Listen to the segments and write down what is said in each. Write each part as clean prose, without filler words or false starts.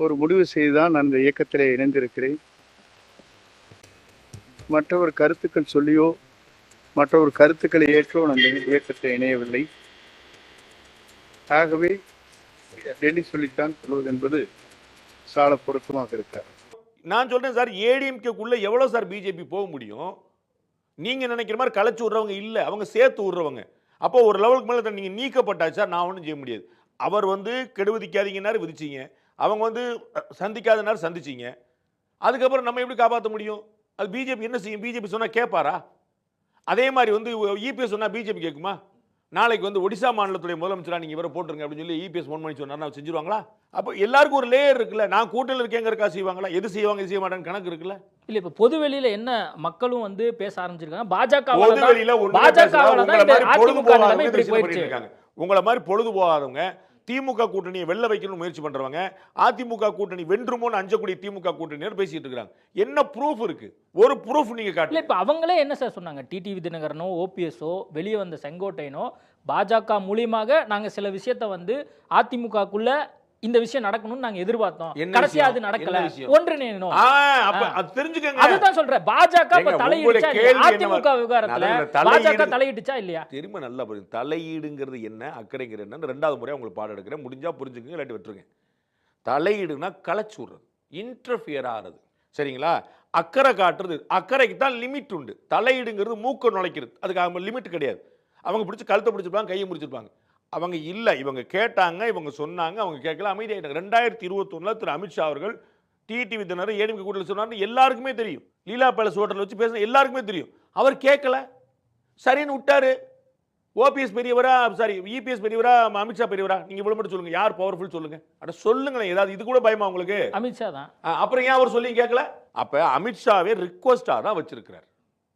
ஒரு முடிவு செய்துதான் நான் இந்த இயக்கத்திலே இணைந்திருக்கிறேன். மற்றவர் கருத்துக்கள் சொல்லியோ மற்றவர் கருத்துக்களை ஏற்றோ நான் இந்த இயக்கத்தில் இணையவில்லை. ஆகவே டெல்லி சொல்லித்தான் சொல்வது என்பது சால பொருத்தமாக இருக்கார். நான் சொல்றேன் சார், ஏடிஎம்கேக்குள்ள எவ்வளவு சார் பிஜேபி போக முடியும்? நீங்க நினைக்கிற மாதிரி கலைச்சு விடுறவங்க இல்ல, அவங்க சேர்த்து விடுறவங்க. அப்போ ஒரு லெவலுக்கு மேல நீங்க நீக்கப்பட்டாச்சா நான் ஒன்றும் செய்ய முடியாது. அவர் கெடுவிதிக்காதீங்கன்னாரு விதிச்சிங்க, அவங்க சந்திக்காதனாரு சந்திச்சிங்க. அதுக்கப்புறம் நம்ம எப்படி காப்பாற்ற முடியும்? அது பிஜேபி என்ன செய்யும்? பிஜேபி சொன்னா கேட்பாரா? அதே மாதிரி இபிஎஸ் சொன்னா பிஜேபி கேட்குமா? நாளைக்கு ஒடிசா மாநிலத்துடைய முதலமைச்சரா நீங்க இவரை போட்டுருங்க அப்படின்னு சொல்லி இபிஎஸ் ஃபோன் பண்ணி சொன்னார்னா செஞ்சிருவாங்களா? அப்போ எல்லாருக்கும் ஒரு லேயர் இருக்குல்ல. நான் கூட்டத்தில் இருக்கேங்கிறக்கா செய்வாங்களா? எது செய்வாங்க எது செய்ய மாட்டாங்க கணக்கு இருக்குல்ல. இல்ல இப்ப பொது வெளியில என்ன மக்களும் பேச ஆரம்பிச்சிருக்காங்க. பொது வெளியில உங்களை மாதிரி பொழுது போகாதவங்க, திமுக கூட்டணியை வெல்ல வைக்கணும்னு முயற்சி பண்றவங்க, அதிமுக கூட்டணி வென்றுமோன்னு அஞ்சக்கூடிய திமுக கூட்டணியர் பேசிட்டு இருக்காங்க. என்ன ப்ரூஃப் இருக்கு? ஒரு ப்ரூஃப் நீங்க காட்டல. இப்ப அவங்களே என்ன சார் சொன்னாங்க? டிடிவி தினகரனோ ஓபிஎஸ்ஓ வெளியே வந்த செங்கோட்டையனோ பாஜக மூலியமாக நாங்க சில விஷயத்தை அதிமுகக்குள்ள இந்த விஷயம் நடக்கணும்னு நாங்க எதிர்பார்த்தோம். கடைசியா அது நடக்கல. ஒன்றிணையணும். தெரிஞ்சுக்கங்க. அதுதான் சொல்றேன். பாஜக தலையிடுச்சா அதிமுக விவகாரத்துல பாஜக தலையிடுச்சா இல்லையா? திரும்ப நல்லா புரியுது. தலையீடுங்கிறது என்ன, அக்கறைங்கிறது என்ன, ரெண்டாவது முறையா உங்களுக்கு பாடம் எடுக்கிறேன். முடிஞ்சா புரிஞ்சுக்கங்க, இல்லாட்டி விட்டுருங்க. தலையீடுனா களைச்சு விடுறது, இன்டர்ஃபியர் ஆகிறது. சரிங்களா? அக்கறை காட்டுறது, அக்கறைக்கு தான் லிமிட் உண்டு. தலையீடுங்கிறது மூக்க நுழைக்கிறது, அதுக்கு லிமிட் கிடையாது. அவங்க பிடிச்சி கழுத்தை பிடிச்சிருப்பாங்க, கையை முடிச்சிருப்பாங்க. அவங்க இல்லை, இவங்க கேட்டாங்க, இவங்க சொன்னாங்க, அவங்க கேட்கல, அமைதியாயிட்டாங்க. 2021 திரு அமித்ஷா அவர்கள் டிடிவி தினகரன் ஏடிஎம்கே கூட்டத்தில் சொன்னார், எல்லாருக்குமே தெரியும். லீலா பேலஸ் ஹோட்டல் வச்சு பேச எல்லாருக்குமே தெரியும். அவர் கேட்கல, சரின்னு விட்டாரு. ஓபிஎஸ் பெரியவரா, சாரி இபிஎஸ் பெரியவரா, அமித்ஷா பெரியவரா? நீங்க இவ்வளவு மட்டும் சொல்லுங்க, யார் பவர்ஃபுல் சொல்லுங்க. அட சொல்லுங்களேன், ஏதாவது இது கூட பயமா உங்களுக்கு? அமித்ஷா தான். அப்புறம் ஏன் அவர் சொல்லி கேட்கல? அப்ப அமித்ஷாவே ரிக்வஸ்டா தான் வச்சிருக்கிறார்.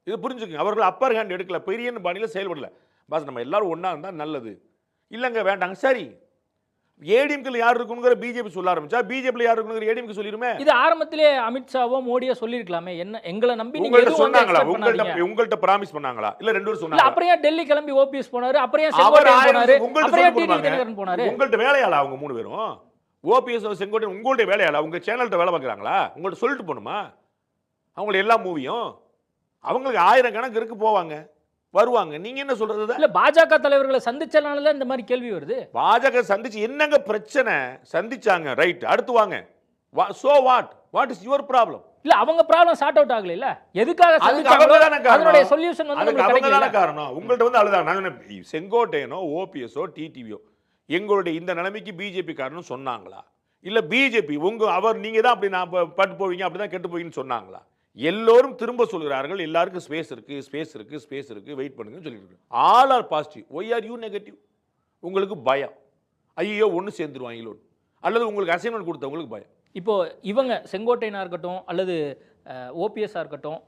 இது புரிஞ்சுக்கங்க. அவர்கள் அப்பர் ஹேண்ட் எடுக்கல, பெரிய பாணியில செயல்படல. பாஸ் நம்ம எல்லாரும் ஒன்னா இருந்தா நல்லது. இல்லங்க வேண்டாங்க. சரி, ஏடிஎம்கே யார் இருக்குங்கிற பிஜேபி சொல்ல ஆரம்பிச்சா, பிஜேபி யார் இருக்குங்கிற ஏடிஎம்கே சொல்லிருமே. இது ஆரம்பத்திலே அமித்ஷாவோ மோடியோ சொல்லிருக்கலாமே. என்ன எங்களை நம்பி நீங்க எதுவும் சொன்னாங்களா? உங்கள்ட்ட பிராமிஸ் பண்ணாங்களா? இல்ல ரெண்டு பேரும் சொன்னாங்க. அப்புறம் ஏன் டெல்லி கிளம்பி ஓபிஎஸ் போனாரு, அப்புறம் ஏன் செங்கோட்டையன் போனாரு, அப்புறம் ஏன் டிடிவி தினகரன் போனாரு? உங்கள்ட்ட வேலையாளா அவங்க மூணு பேரும்? ஓபிஎஸ் செங்கோட்டையன் உங்கள்ட்ட வேலையாளா? உங்க சேனல்ட்ட வேலை பார்க்கறாங்களா? உங்கள்ட்ட சொல்லிட்டு போணுமா? அவங்களுக்கு எல்லா மூவியும் அவங்களுக்கு 1000 கணக்கு இருக்கு, போவாங்க வருவாங்க. நீங்க என்ன சொல்றது? இல்ல பாஜக தலைவர்களை சந்திச்சனால இந்த மாதிரி கேள்வி வருது. பாஜக சந்திச்சு என்னங்க பிரச்சனை? சந்திச்சாங்க, ரைட், அடுத்து வாங்க. So what is your problem? இல்ல அவங்க ப்ராப்ளம் சார்ட் அவுட் ஆகல. இல்ல எதுக்காக சந்திச்சாங்களோ அதனுடைய சொல்யூஷன் நமக்கு கிடைக்கல. காரணம் உங்கள்ட்ட அழுதான். நான் செங்கோட்டையனோ ஓபிஎஸ்ஓ டிடிவியோ எங்களுடைய இந்த நிலைமைக்கு பிஜேபி காரணம் சொன்னாங்களா? இல்ல பிஜேபி அவர் நீங்க தான் அப்படி நான் பட்டு போவீங்க, அப்படிதான் கெட்டு போவீங்கன்னு சொன்னாங்களா? எல்லோரும் திரும்ப சொல்கிறார்கள், எல்லாருக்கும் ஸ்பேஸ் இருக்கு, வெயிட் பண்ணுங்கன்னு சொல்லிட்டு. All are positive. Why are you negative? உங்களுக்கு பயம், ஐயோ ஒன்று சேர்ந்துருவாங்களோ, அல்லது உங்களுக்கு அசைன்மெண்ட் கொடுத்தவங்களுக்கு பயம். இப்போ இவங்க செங்கோட்டையனா இருக்கட்டும், அல்லது ஓபிஎஸ்ஸா இருக்கட்டும்,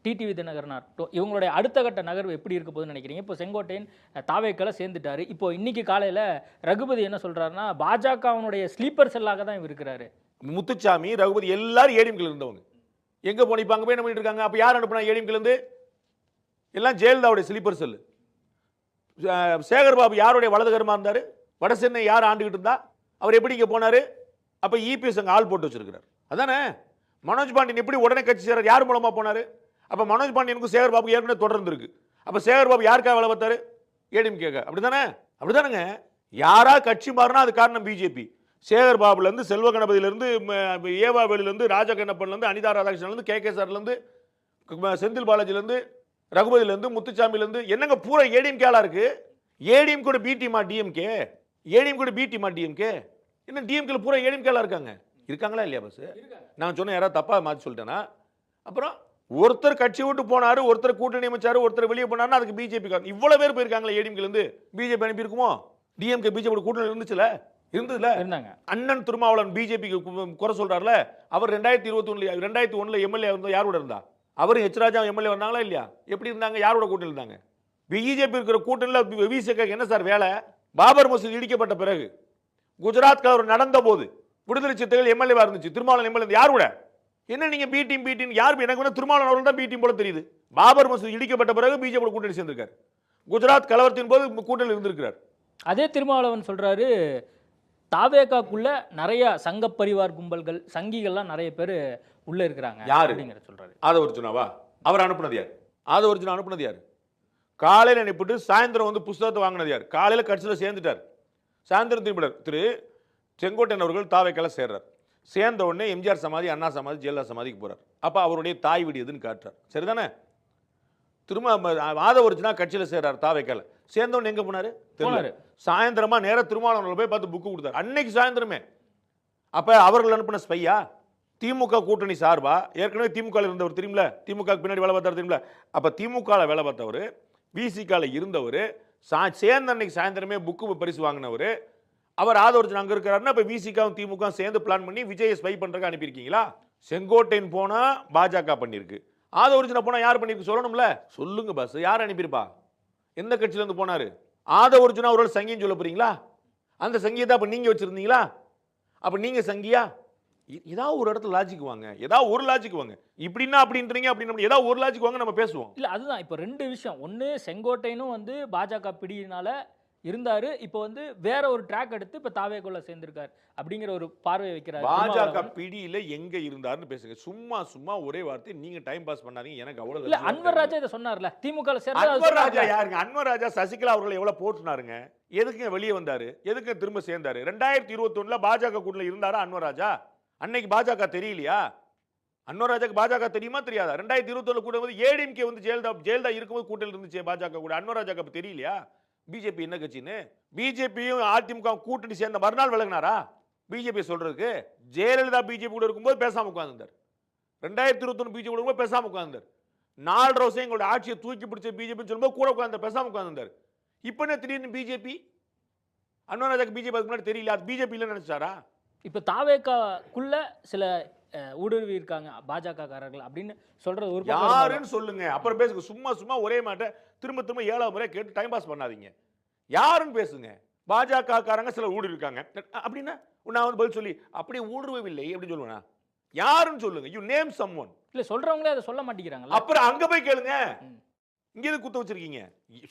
டிடிவி தினகரனா இருக்கட்டும், இவங்களுடைய அடுத்த கட்ட நகர்வு எப்படி இருக்க போகுதுன்னு நினைக்கிறீங்க? இப்போ செங்கோட்டையன் தாவேக்கெல்லாம் சேர்ந்துட்டாரு. இப்போ இன்னைக்கு காலையில் ரகுபதி என்ன சொல்றாருன்னா, பாஜகவனுடைய ஸ்லீப்பர் செல்லாக தான் இவர் இருக்கிறாரு. முத்துச்சாமி, ரகுபதி எல்லாரும் ஏடிஎம்கேல இருந்தவங்க. எங்க போனிப்பாங்க போய் என்ன பண்ணிட்டு இருக்காங்க? அப்ப யார் அனுப்புனா ஏடிஎம்கேல இருந்து? எல்லாம் ஜெயலலிதாவுடைய ஸ்லீப்பர் செல். சேகர்பாபு யாருடைய வலதுகரமா இருந்தாரு? வட சென்னை யார் ஆண்டுகிட்டு இருந்தா? அவர் எப்படி இங்க போனாரு? அப்ப இபிஎஸ் அங்க ஆள் போட்டு வச்சிருக்கிறார். அதானே? மனோஜ் பாண்டியன் எப்படி உடனே கட்சி சேர யார் மூலமா போனாரு? அப்ப மனோஜ் பாண்டியனுக்கும் சேகர்பாபு ஏற்கனவே தொடர்ந்து இருக்கு. அப்ப சேகர்பாபு யாருக்காக வேலை பார்த்தாரு? ஏடிஎம்கே. அப்படிதானே? அப்படிதானுங்க. யாரா கட்சி மாறினா அது காரணம் பிஜேபி. சேகர்பாபுல இருந்து, செல்வ கணபதியில இருந்து, ஏவாவேலுல இருந்து, ராஜா கண்ணப்பன்ல இருந்து, அனிதா ராதாகிருஷ்ணன்ல இருந்து, கேகேஆர்ல இருந்து, செந்தில் பாலாஜில இருந்து, ரகுபதியில இருந்து, முத்துச்சாமில இருந்து, என்னங்க பூரா ஏடிஎம்கேலா இருக்கு. ஏடிஎம் கூட பிடிமா டிஎம்கே? ஏடிஎம் கூட பிடிமா டிஎம்கே? என்ன டிஎம்கேல பூரா ஏடிஎம்கேலா இருக்காங்களா இல்லையா? பஸ் நான் சொன்ன யாராவது தப்பா மாத்தி சொல்லிட்டேனா? அப்புறம் ஒருத்தர் கட்சி விட்டு போனாரு, ஒருத்தர் கூட்டணி அமைச்சாரு, ஒருத்தர் வெளியே போனாரு, அதுக்கு பிஜேபி காரணம். இவ்வளவு பேர் போயிருக்காங்களா ஏடிஎம்கேல இருந்து? பிஜேபி அனுப்பி இருக்குமோ? டிஎம்கே பிஜேபி கூட்டணி இருந்துச்சுல, இருந்ததுல. அண்ணன் திருமாவளவன் பிஜேபிக்கு குறை சொல்றாருல, அவர் 2021 எம்எல்ஏ யாரோட இருந்தா? அவரும் எச் ராஜா எம்எல்ஏ வந்தாங்களா இல்லையா? எப்படி இருந்தாங்க? யாரோட கூட்டணி இருந்தாங்க? பிஜேபி இருக்கிற கூட்டணியில் விசிக என்ன சார் வேலை? பாபர் மசூதி இடிக்கப்பட்ட பிறகு, குஜராத் கலவரம் நடந்த போது விடுதலை சிறுத்தைகள் எம்எல்ஏவா இருந்துச்சு, திருமாவளவன் எம்எல்ஏ யாரோட? என்ன நீங்க பி டீம் யார்? எனக்கு திருமாவளவன் அவர்கள் தான் பி டீம் போல தெரியுது. பாபர் மசூதி இடிக்கப்பட்ட பிறகு பிஜேபி கூட்டணி சேர்ந்திருக்காரு. குஜராத் கலவரத்தின் போது கூட்டணியில் இருந்திருக்கிறார். அதே திருமாவளவன் சொல்றாரு, தாவேகாக்குள்ள நிறைய சங்க பரிவார் கும்பல்கள் சங்கிகள்லாம் நிறைய பேர் உள்ள இருக்கிறாங்க யாரு அப்படிங்கிற சொல்றாரு. ஆதவர்ஜுனாவா? அவர் அனுப்புனது யார்? ஆதவர்ஜுனா அனுப்புனது யார்? காலையில் அனுப்பிட்டு சாயந்தரம் வந்து புஸ்தகத்தை வாங்கினது யார்? காலையில் கட்சியில் சேர்ந்துட்டார், சாயந்தரம் திரும்பிடார். திரு செங்கோட்டையன் அவர்கள் தாவேக்கால சேர்றார். சேர்ந்த உடனே எம்ஜிஆர் சமாதி, அண்ணா சமாதி, ஜெயலலிதா சமாதிக்கு போறார். அப்ப அவருடைய தாய் வீடு எதுன்னு காட்டுறார். சரிதானே? திரும்ப ஆதவர்ஜுனா கட்சியில் சேர்றார் தாவேக்கால. சேர்ந்த உடனே எங்க போனாரு? சாயந்தரமா நேர திருமாவளவன் போய் பார்த்து புக்கு கொடுத்தாரு அன்னைக்கு சாயந்தரமே. அப்ப அவர்கள் அனுப்பின ஸ்பையா? திமுக கூட்டணி சார்பா ஏற்கனவே திமுக இருந்தவர் தெரியுமில, திமுக பின்னாடி வேலை பார்த்தார் தெரியுமில. அப்ப திமுக வேலை பார்த்தவர், விசிகால இருந்தவர், சேர்ந்த அன்னைக்கு சாயந்தரமே புக்கு பரிசு வாங்கினவர், அவர் ஆதவர்ஜுனா அங்க இருக்கிறாருன்னா இப்ப விசிகாவும் திமுக சேர்ந்து பிளான் பண்ணி விஜயை ஸ்பை பண்றதுக்கு அனுப்பியிருக்கீங்களா? செங்கோட்டையன் போனா பாஜக பண்ணிருக்கு, ஆதவர்ஜுனா போனா யார் பண்ணிருக்கு சொல்லணும்ல. சொல்லுங்க பாஸ், யார் அனுப்பியிருப்பா? எந்த கட்சியில இருந்து போனாரு? ஆதவர்ஜுனா அவரோட சங்கின்னு சொல்ல போறீங்களா? அந்த சங்கியத்தை அப்ப நீங்க வச்சிருந்தீங்களா? அப்ப நீங்க சங்கியா? ஏதாவது ஒரு இடத்துல லாஜிக் வாங்க, ஏதாவது ஒரு லாஜிக் வாங்க. இப்படின்னா அப்படின்றீங்க, அப்படின்னு ஏதாவது ஒரு லாஜிக் வாங்க, நம்ம பேசுவோம். இல்ல அதுதான் இப்போ ரெண்டு விஷயம். ஒன்னு செங்கோட்டையனும் வந்து பாஜக பிடியினால இருந்தாரு, இப்போ வந்து வேற ஒரு ட்ராக் எடுத்து இப்ப தாவேக்குள்ள சேர்ந்திருக்காரு அப்படிங்கிற ஒரு பார்வை வைக்கிறாரு. பாஜக பிடியில எங்க இருந்தாருன்னு பேசுங்க. சும்மா சும்மா ஒரே வார்த்தை நீங்க டைம் பாஸ் பண்ணாதீங்க. எனக்கு அவ்வளவு இல்ல அன்வர் ராஜா இத சொன்னார்ல, திமுக அன்வர் ராஜா யாருங்க? அன்வர் ராஜா சசிகலா அவர்களை எவ்வளவு போட்டுனாருங்க? எதுக்குங்க வெளியே வந்தாரு? எதுக்கு திரும்ப சேர்ந்தாரு? 2021 பாஜக கூட்டணில இருந்தாரா அன்வர் ராஜா? அன்னைக்கு பாஜக தெரியலையா? அன்வர் ராஜாக்கு பாஜக தெரியுமா தெரியாதா? 2021 கூட வந்து ஏடிஎம்கே வந்து ஜெயலலிதா இருக்கும்போது கூட்டணியில் இருந்துச்சு பாஜக கூட. அன்வர் ராஜாக்கு அப்ப தெரியலையா பிஜேபி என்ன கட்சின்னு? பிஜேபியும் அதிமுக கூட்டணி சேர்ந்த மறுநாள் விலகினாரா பிஜேபி சொல்றதுக்கு? ஜெயலலிதா பிஜேபி கூட இருக்கும்போது பேசாம உட்கார்ந்தார். 2021 பிஜேபி கூட பேசாம உட்கார்ந்தார். 4 வருஷம் எங்களோட ஆட்சியை தூக்கி பிடிச்ச பிஜேபி சொல்லும்போது கூட உட்கார்ந்தார், பேசாம உட்கார்ந்தார். இப்ப என்ன திடீர்னு பிஜேபி? அன்வர் ராஜாக்கு பிஜேபி அதுக்கு முன்னாடி தெரியல, அது பிஜேபி இல்ல நினைச்சாரா? இப்ப தாவேக்காக்குள்ள சில ஊடுருவி இருக்காங்க பாஜக காரர்கள் அப்படின்னு சொல்றது ஒரு யாருன்னு சொல்லுங்க, அப்புறம் பேசுங்க. சும்மா சும்மா ஒரே மாட்ட திரும்ப திரும்ப 7வது முறை கேட்டு டைம் பாஸ் பண்ணாதீங்க. யாருன்னு பேசுங்க. பாஜக காரங்க சில ஊடுருவி இருக்காங்க அப்படின்னா நான் வந்து பதில் சொல்லி அப்படியே ஊடுருவவில்லை அப்படின்னு சொல்லுவேனா? யாருன்னு சொல்லுங்க. You name someone. இல்ல சொல்றவங்களே அதை சொல்ல மாட்டேங்கிறாங்க. அப்புறம் அங்க போய் கேளுங்க. இங்க எது குத்த வச்சிருக்கீங்க?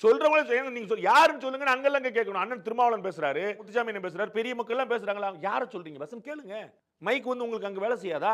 சொல்றவங்களே நீங்க யாருன்னு சொல்லுங்க. அங்கெல்லாம் கேட்கணும். அண்ணன் திருமாவளவன் பேசுறாரு, முத்துசாமி என்ன பேசுறாரு, பெரிய மக்கள் எல்லாம் பேசுறாங்களா? யாரை சொல்றீங்க? பசங்க கேளுங்க. மைக் வந்து உங்களுக்கு அங்க வேலை செய்யாதா?